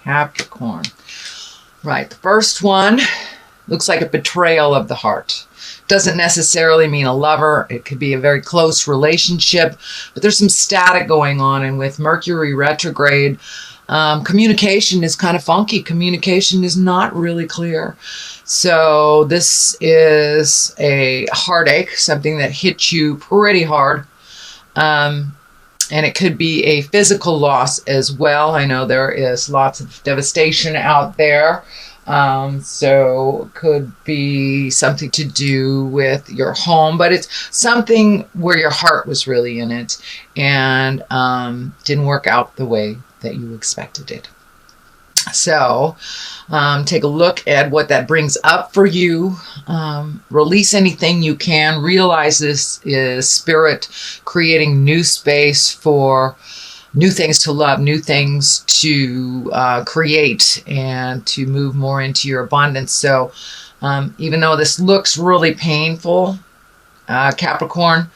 Capricorn. Right, the first one looks like a betrayal of the heart. Doesn't necessarily mean a lover. It could be a very close relationship, but there's some static going on. And with Mercury retrograde, communication is kind of funky. Communication is not really clear. So this is a heartache, something that hits you pretty hard. And it could be a physical loss as well. I know there is lots of devastation out there. So it could be something to do with your home, but it's something where your heart was really in it and didn't work out the way that you expected it. So take a look at what that brings up for you. Release anything you can. Realize this is spirit creating new space for new things to love, new things to create, and to move more into your abundance. So even though this looks really painful, Capricorn,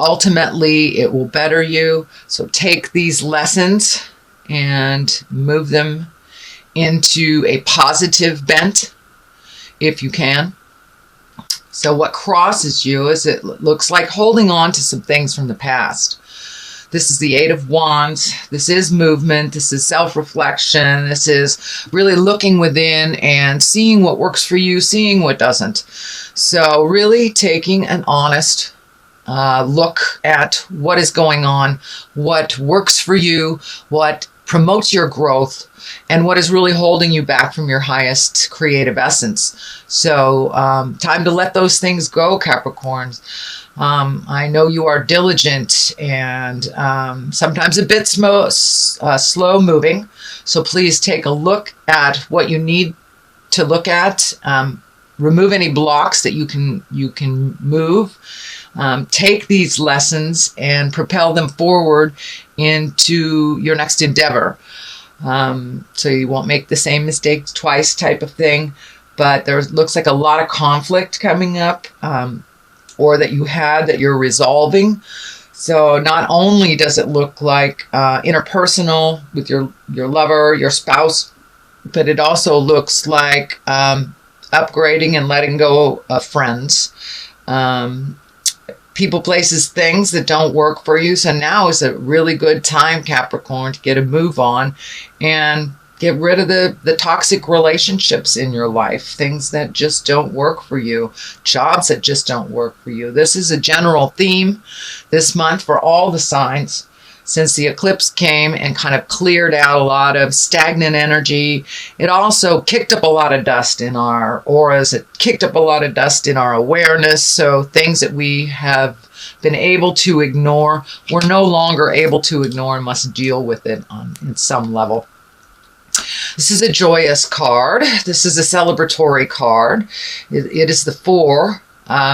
ultimately it will better you. So take these lessons and move them into a positive bent if you can. So what crosses you is it looks like holding on to some things from the past. This is the Eight of Wands. This is movement. This is self-reflection. This is really looking within and seeing what works for you, seeing what doesn't. So really taking an honest look at what is going on, what works for you, what promotes your growth, and what is really holding you back from your highest creative essence. So time to let those things go, Capricorns. I know you are diligent and sometimes a bit slow moving. So please take a look at what you need to look at. Remove any blocks that you can move. Take these lessons and propel them forward into your next endeavor. So you won't make the same mistakes twice type of thing. But there looks like a lot of conflict coming up, or that you had that you're resolving. So not only does it look like interpersonal with your lover, your spouse, but it also looks like upgrading and letting go of friends. People, places, things that don't work for you. So now is a really good time, Capricorn, to get a move on and get rid of the toxic relationships in your life, things that just don't work for you, jobs that just don't work for you. This is a general theme this month for all the signs, since the eclipse came and kind of cleared out a lot of stagnant energy. It also kicked up a lot of dust in our auras. It kicked up a lot of dust in our awareness. So things that we have been able to ignore, we're no longer able to ignore and must deal with it in some level. This is a joyous card. This is a celebratory card. It is the Four.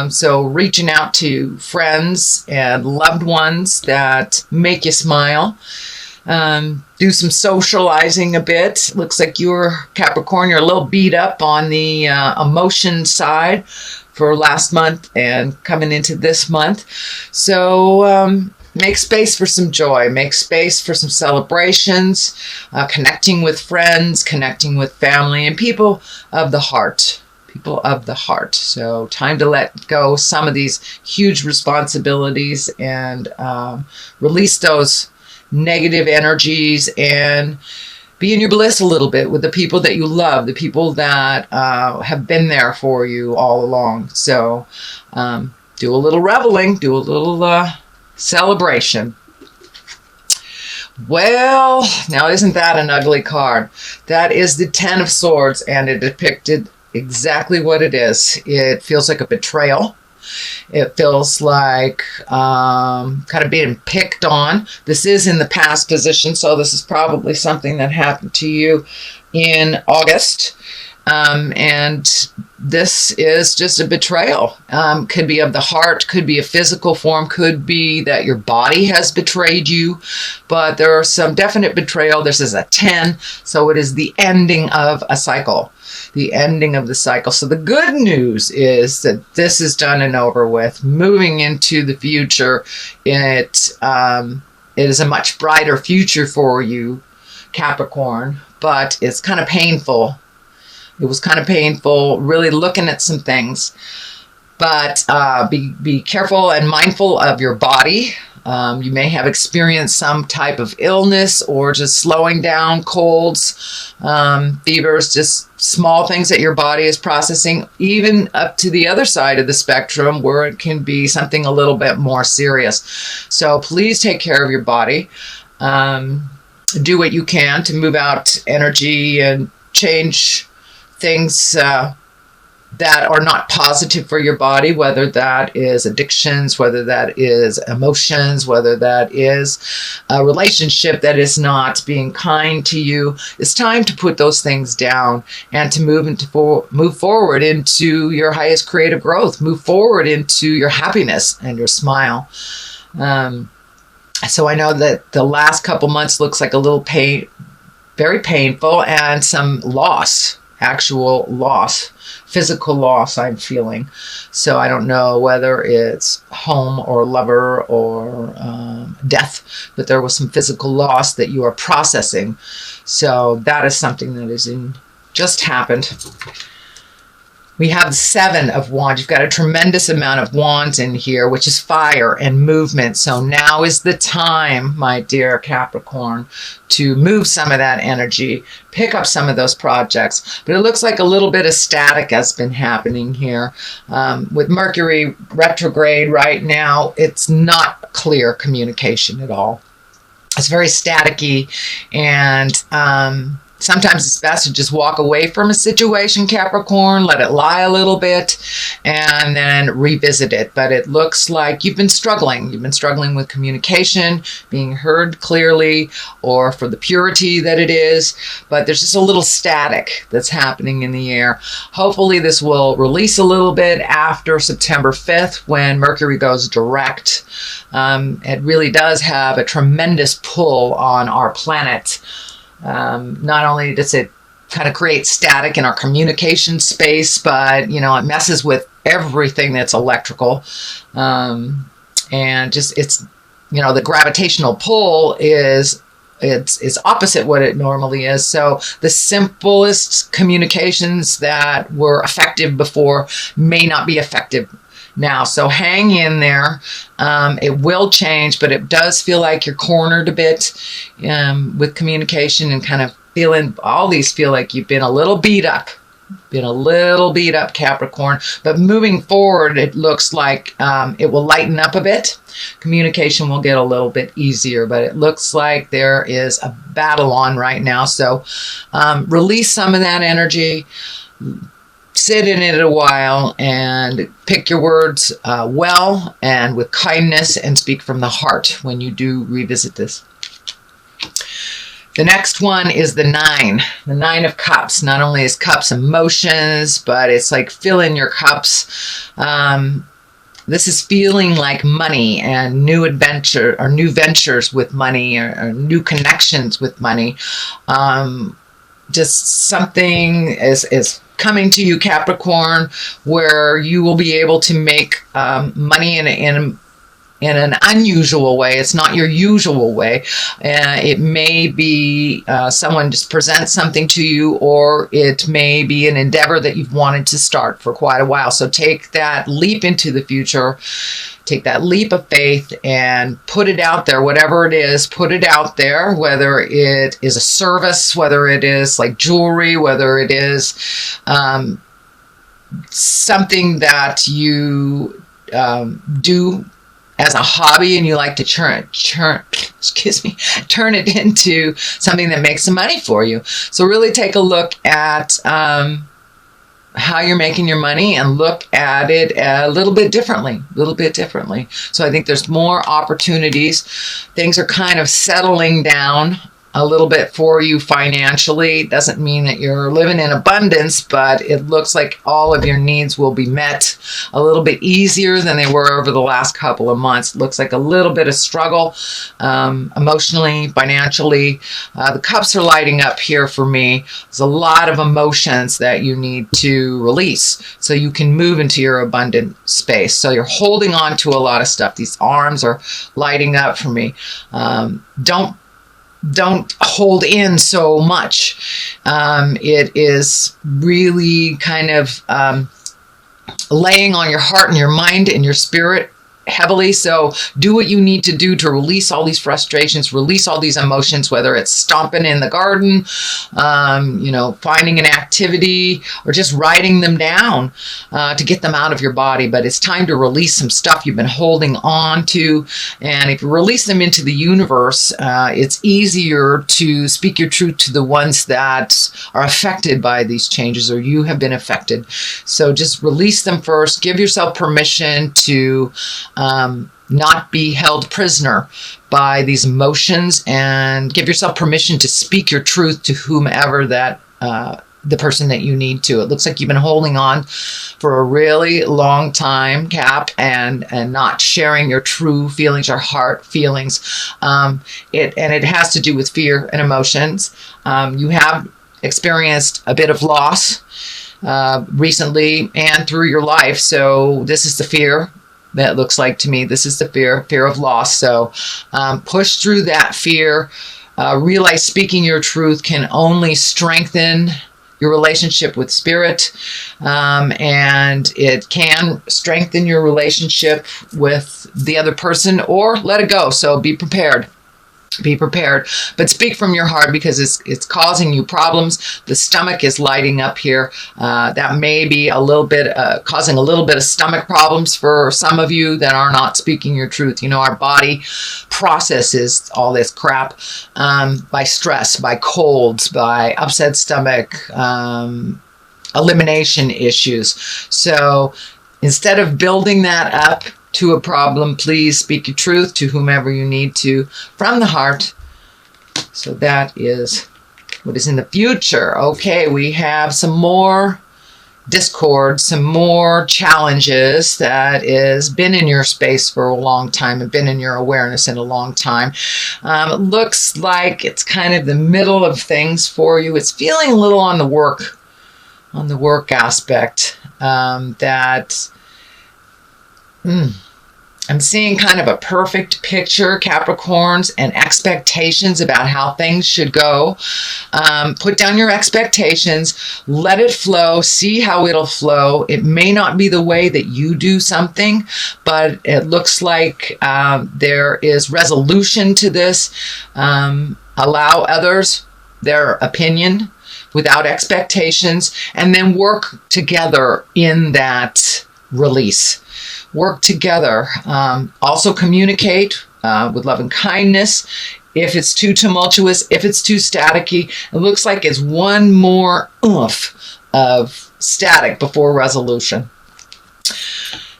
So reaching out to friends and loved ones that make you smile. Do some socializing a bit. Looks like you're, Capricorn, you're a little beat up on the emotion side for last month and coming into this month. So make space for some joy. Make space for some celebrations, connecting with friends, connecting with family, and people of the heart. People of the heart. So time to let go some of these huge responsibilities and release those negative energies and be in your bliss a little bit with the people that you love, the people that have been there for you all along. So do a little reveling, do a little celebration. Well, now isn't that an ugly card? That is the Ten of Swords, and it depicted exactly what it is. It feels like a betrayal. It feels like kind of being picked on. This is in the past position, so this is probably something that happened to you in August. And this is just a betrayal. Could be of the heart, could be a physical form, could be that your body has betrayed you, but there are some definite betrayal. This is a 10, so it is the ending of a cycle. The ending of the cycle. So the good news is that this is done and over with. Moving into the future, it is a much brighter future for you, Capricorn, but it's kind of painful. It was kind of painful, really looking at some things. But be careful and mindful of your body. You may have experienced some type of illness or just slowing down, colds, fevers, just small things that your body is processing, even up to the other side of the spectrum where it can be something a little bit more serious. So please take care of your body. Do what you can to move out energy and change things that are not positive for your body, whether that is addictions, whether that is emotions, whether that is a relationship that is not being kind to you. It's time to put those things down and to move forward into your highest creative growth, move forward into your happiness and your smile. So I know that the last couple months looks like a little pain, very painful, and some loss, actual loss. Physical loss I'm feeling. So I don't know whether it's home or lover or death, but there was some physical loss that you are processing. So that is something that is just happened. We have the 7 of Wands. You've got a tremendous amount of wands in here, which is fire and movement. So now is the time, my dear Capricorn, to move some of that energy, pick up some of those projects. But it looks like a little bit of static has been happening here. With Mercury retrograde right now, it's not clear communication at all. It's very staticky, and sometimes it's best to just walk away from a situation, Capricorn, let it lie a little bit, and then revisit it. But it looks like you've been struggling. You've been struggling with communication, being heard clearly, or for the purity that it is. But there's just a little static that's happening in the air. Hopefully this will release a little bit after September 5th when Mercury goes direct. It really does have a tremendous pull on our planet. Not only does it kind of create static in our communication space, but, you know, it messes with everything that's electrical. And just, it's, you know, the gravitational pull is, it's opposite what it normally is. So the simplest communications that were effective before may not be effective now. So hang in there. It will change, but it does feel like you're cornered a bit with communication, and kind of all these feel like you've been a little beat up. Capricorn. But moving forward, it looks like it will lighten up a bit. Communication will get a little bit easier, but it looks like there is a battle on right now. So release some of that energy. Sit in it a while and pick your words well and with kindness, and speak from the heart when you do revisit this. The next one is the 9. The 9 of Cups. Not only is Cups emotions, but it's like filling your cups. This is feeling like money and new adventure or new ventures with money, or new connections with money. Just something is coming to you, Capricorn, where you will be able to make money in an unusual way. It's not your usual way. It may be someone just presents something to you, or it may be an endeavor that you've wanted to start for quite a while. So take that leap into the future. Take that leap of faith and put it out there, whatever it is, put it out there, whether it is a service, whether it is like jewelry, whether it is something that you do as a hobby, and you like to turn it into something that makes some money for you. So really take a look at how you're making your money, and look at it a little bit differently. So I think there's more opportunities. Things are kind of settling down a little bit for you financially. It doesn't mean that you're living in abundance, but it looks like all of your needs will be met a little bit easier than they were over the last couple of months. It looks like a little bit of struggle emotionally, financially. The cups are lighting up here for me. There's a lot of emotions that you need to release so you can move into your abundant space. So you're holding on to a lot of stuff. These arms are lighting up for me. don't hold in so much. It is really kind of laying on your heart and your mind and your spirit heavily. So do what you need to do to release all these frustrations, release all these emotions, whether it's stomping in the garden, finding an activity, or just writing them down to get them out of your body. But it's time to release some stuff you've been holding on to. And if you release them into the universe, it's easier to speak your truth to the ones that are affected by these changes, or you have been affected. So just release them first. Give yourself permission to not be held prisoner by these emotions, and give yourself permission to speak your truth to whomever that the person that you need to. It looks like you've been holding on for a really long time, Cap, and not sharing your true feelings, your heart feelings. It has to do with fear and emotions. You have experienced a bit of loss recently and through your life, so this is the fear. That looks like to me, this is the fear of loss. So push through that fear. Realize speaking your truth can only strengthen your relationship with spirit, and it can strengthen your relationship with the other person, or let it go. So be prepared. Be prepared, but speak from your heart, because it's causing you problems. The stomach is lighting up here. That may be a little bit causing a little bit of stomach problems for some of you that are not speaking your truth. Our body processes all this crap by stress, by colds, by upset stomach, elimination issues. So instead of building that up to a problem, please speak your truth to whomever you need to from the heart. So that is what is in the future. Okay, we have some more discord, some more challenges that has been in your space for a long time and been in your awareness in a long time. It looks like it's kind of the middle of things for you. It's feeling a little on the work aspect that I'm seeing kind of a perfect picture, Capricorns, and expectations about how things should go. Put down your expectations, let it flow, see how it'll flow. It may not be the way that you do something, but it looks like there is resolution to this. Allow others their opinion without expectations, and then work together in that release. Work together. Also communicate with love and kindness. If it's too tumultuous, if it's too staticky, it looks like it's one more oomph of static before resolution.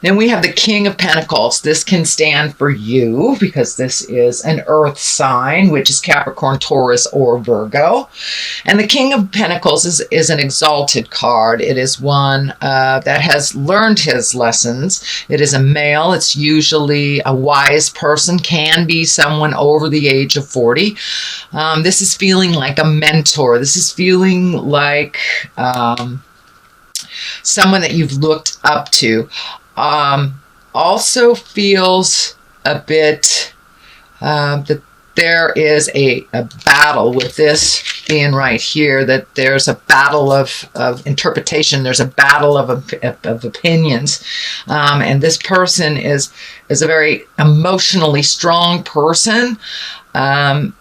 Then we have the King of Pentacles. This can stand for you because this is an earth sign, which is Capricorn, Taurus, or Virgo. And the King of Pentacles is an exalted card. It is one that has learned his lessons. It is a male. It's usually a wise person, can be someone over the age of 40. This is feeling like a mentor. This is feeling like someone that you've looked up to. Also feels a bit that there is a battle with this being right here, that there's a battle of interpretation. There's a battle of opinions. And this person is a very emotionally strong person.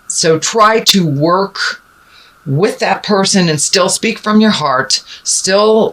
So try to work with that person and still speak from your heart, still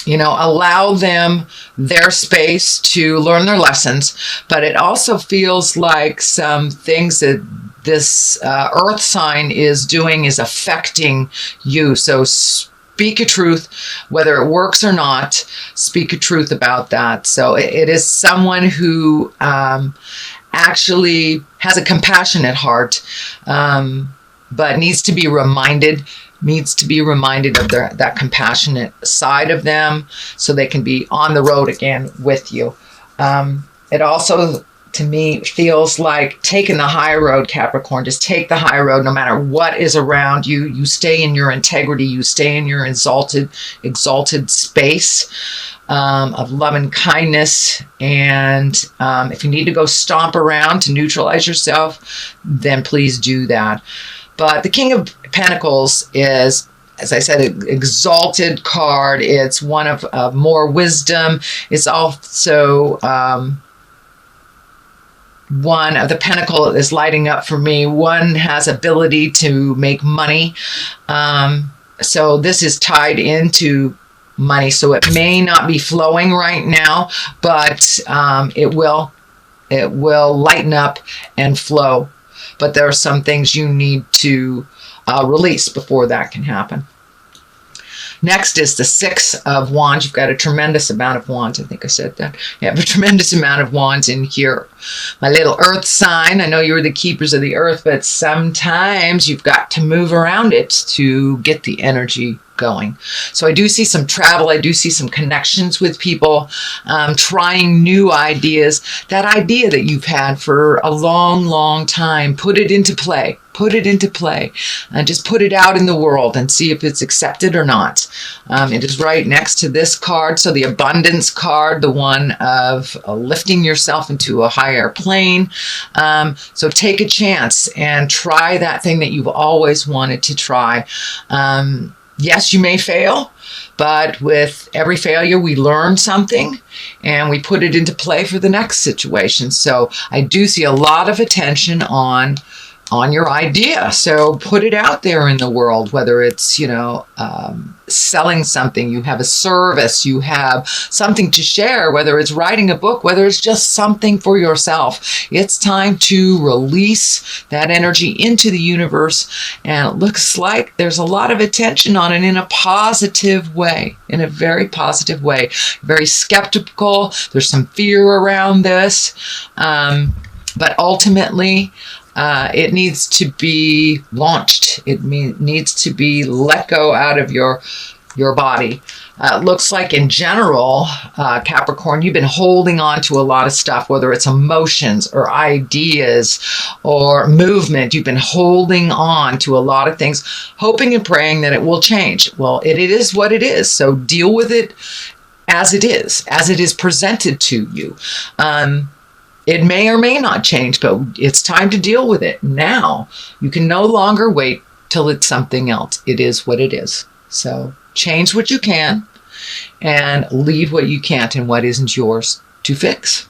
allow them their space to learn their lessons. But it also feels like some things that this earth sign is doing is affecting you. So speak your truth, whether it works or not. Speak your truth about that. So it is someone who actually has a compassionate heart, but needs to be reminded of that compassionate side of them so they can be on the road again with you. It also to me feels like taking the high road, Capricorn. Just take the high road no matter what is around you. You stay in your integrity. You stay in your exalted space of love and kindness. And if you need to go stomp around to neutralize yourself, then please do that. But the King of Pentacles is, as I said, an exalted card. It's one of more wisdom. It's also one of the pentacle is lighting up for me. One has ability to make money. So this is tied into money. So it may not be flowing right now, but it will lighten up and flow. But there are some things you need to release before that can happen. Next is the Six of Wands. You've got a tremendous amount of wands. I think I said that. You have a tremendous amount of wands in here. My little earth sign. I know you're the keepers of the earth, but sometimes you've got to move around it to get the energy going. So I do see some travel. I do see some connections with people, trying new ideas. That idea that you've had for a long, long time, put it into play. Put it into play and just put it out in the world and see if it's accepted or not. It is right next to this card. So the abundance card, the one of lifting yourself into a higher plane. So take a chance and try that thing that you've always wanted to try. Yes, you may fail, but with every failure, we learn something and we put it into play for the next situation. So I do see a lot of attention on your idea. So put it out there in the world, whether it's, selling something, you have a service, you have something to share, whether it's writing a book, whether it's just something for yourself. It's time to release that energy into the universe. And it looks like there's a lot of attention on it in a positive way, in a very positive way. Very skeptical. There's some fear around this. But ultimately, it needs to be launched. It needs to be let go out of your body. It looks like in general, Capricorn, you've been holding on to a lot of stuff, whether it's emotions or ideas or movement. You've been holding on to a lot of things, hoping and praying that it will change. Well, it is what it is. So deal with it as it is presented to you. It may or may not change, but it's time to deal with it now. You can no longer wait till it's something else. It is what it is. So change what you can and leave what you can't and what isn't yours to fix.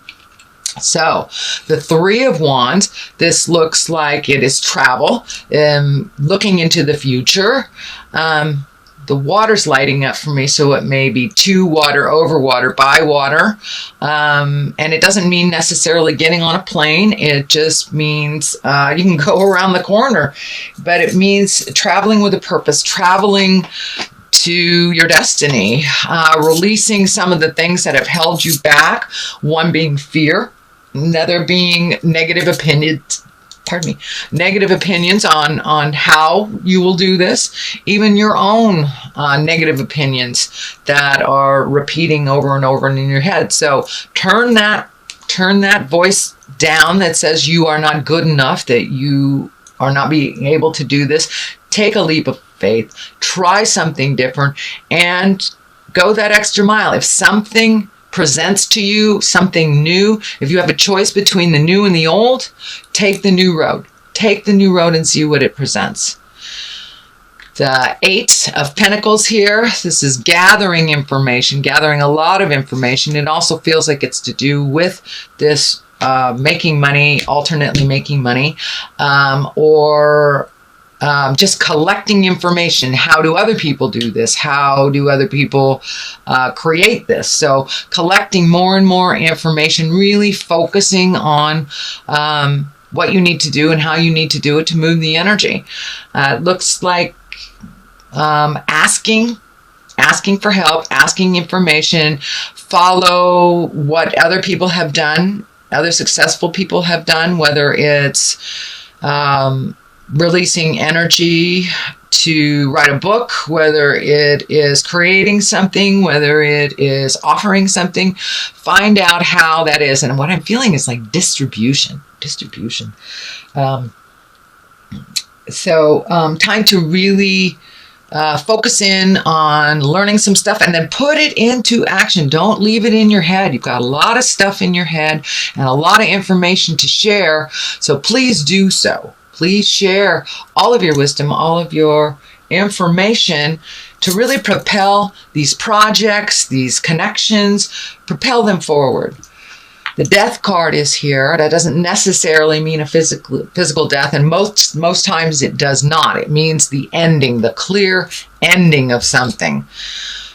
So the Three of Wands, this looks like it is travel, looking into the future. The water's lighting up for me, so it may be to water, over water, by water. And it doesn't mean necessarily getting on a plane. It just means you can go around the corner. But it means traveling with a purpose, traveling to your destiny, releasing some of the things that have held you back. One being fear, another being negative opinions. Negative opinions on how you will do this, even your own negative opinions that are repeating over and over in your head. So turn that voice down that says you are not good enough, that you are not being able to do this. Take a leap of faith, try something different, and go that extra mile. If something presents to you something new, if you have a choice between the new and the old, take the new road. Take the new road and see what it presents. The Eight of Pentacles here, this is gathering information, gathering a lot of information. It also feels like it's to do with this making money, alternately making money, or just collecting information. How do other people do this? How do other people create this? So collecting more and more information, really focusing on what you need to do and how you need to do it to move the energy. It looks like asking for help, asking information, follow what other people have done, other successful people have done, whether it's releasing energy to write a book, whether it is creating something, whether it is offering something, find out how that is. And what I'm feeling is like distribution. Time to really focus in on learning some stuff and then put it into action. Don't leave it in your head. You've got a lot of stuff in your head and a lot of information to share. So please do so. Please share all of your wisdom, all of your information to really propel these projects, these connections, propel them forward. The death card is here. That doesn't necessarily mean a physical death, and most times it does not. It means the ending, the clear ending of something.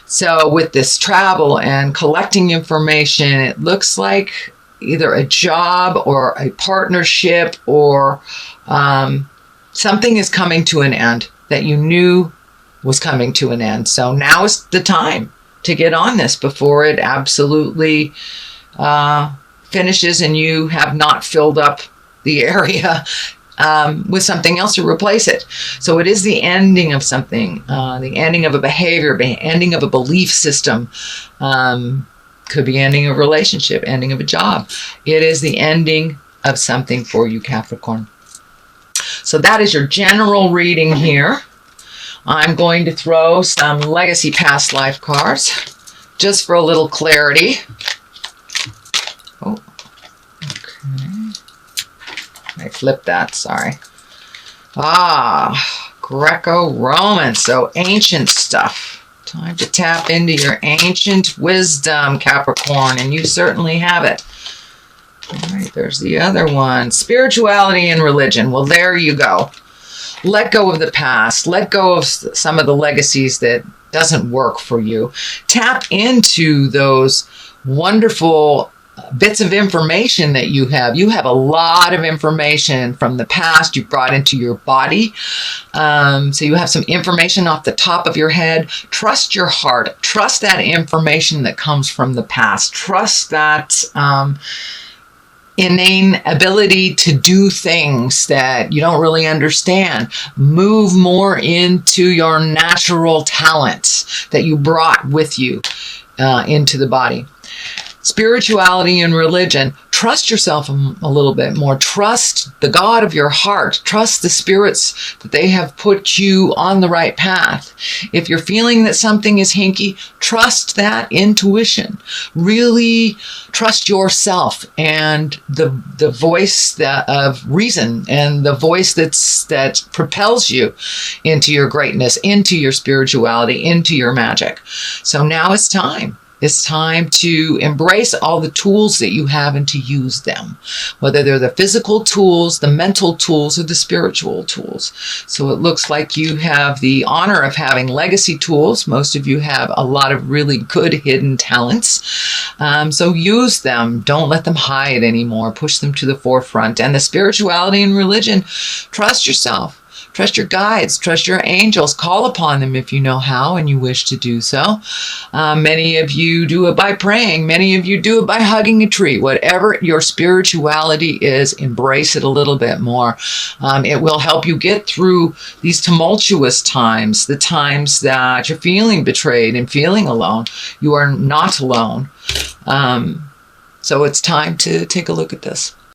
So with this travel and collecting information, it looks like either a job or a partnership or something is coming to an end that you knew was coming to an end. So now is the time to get on this before it absolutely finishes and you have not filled up the area with something else to replace it. So it is the ending of something, the ending of a behavior, ending of a belief system, could be ending of a relationship, ending of a job. It is the ending of something for you, Capricorn. So that is your general reading here. I'm going to throw some legacy past life cards just for a little clarity. Oh, okay. I flipped that, sorry. Greco-Roman, so ancient stuff. Time to tap into your ancient wisdom, Capricorn, and you certainly have it. All right, there's the other one. Spirituality and religion. Well, there you go. Let go of the past. Let go of some of the legacies that doesn't work for you. Tap into those wonderful bits of information that you have. You have a lot of information from the past you brought into your body. So you have some information off the top of your head. Trust your heart. Trust that information that comes from the past. Trust that inane ability to do things that you don't really understand. Move more into your natural talents that you brought with you into the body. Spirituality and religion. Trust yourself a little bit more. Trust the God of your heart. Trust the spirits that they have put you on the right path. If you're feeling that something is hinky, trust that intuition. Really trust yourself and the voice of reason and the voice that propels you into your greatness, into your spirituality, into your magic. So now it's time. It's time to embrace all the tools that you have and to use them, whether they're the physical tools, the mental tools, or the spiritual tools. So it looks like you have the honor of having legacy tools. Most of you have a lot of really good hidden talents. So use them. Don't let them hide anymore. Push them to the forefront. And the spirituality and religion, trust yourself. Trust your guides, trust your angels, call upon them if you know how and you wish to do so. Many of you do it by praying. Many of you do it by hugging a tree. Whatever your spirituality is, embrace it a little bit more. It will help you get through these tumultuous times, the times that you're feeling betrayed and feeling alone. You are not alone. So it's time to take a look at this.